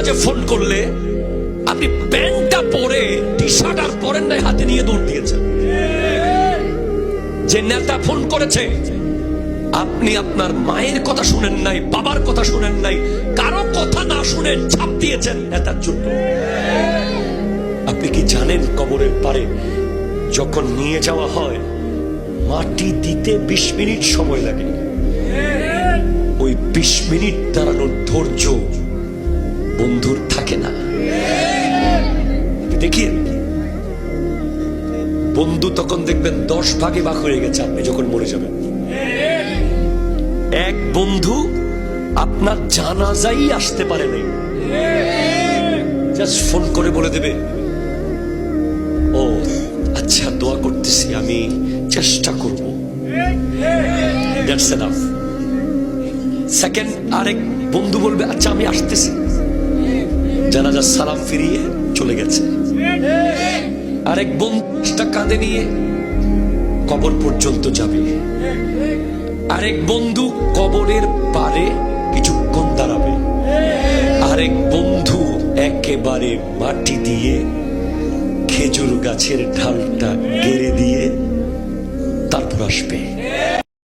বাজে ফোন করলে আপনি প্যান্টটা পরে টি শার্ট আর পরেন নাই, হাতে নিয়ে দৌড় দিয়েছেন। যে নেতা ফোন করেছে, আপনি আপনার মায়ের কথা শুনেন নাই, বাবার কথা শুনেন নাই, কারো কথা না শুনে ছাপ দিয়েছেন নেতার জন্য। আপনি কি জানেন কবরের পারে যখন নিয়ে যাওয়া হয় মাটি দিতে 20 মিনিট সময় লাগে। ওই 20 মিনিট দাঁড়ানোর ধৈর্য বন্ধুর থাকে না। দেখিয়ে বন্ধু তখন দেখবেন 10 ভাগে ভাগ হয়ে গেছে আপনি যখন মরে যাবেন। এক বন্ধু আপনার জানাজাই আসতে পারে নাই, জাস্ট ফোন করে বলে দেবে, ও আচ্ছা দোয়া করতেছি, আমি চেষ্টা করব। That's enough. সেকেন্ড আরেক বন্ধু বলবে, আচ্ছা আমি আসতেছি, জানাজা সালাম ফিরিয়ে চলে গেছে। আরেক বন্ধুটা কাঁধে নিয়ে কবর পর্যন্ত যাবে। আরেক বন্ধু কবরের পারে কিছুক্ষণ দাঁড়াবে। আরেক বন্ধু একেবারে মাটি দিয়ে খেজুর গাছের ঢালটা গেড়ে দিয়ে তারপর আসবে।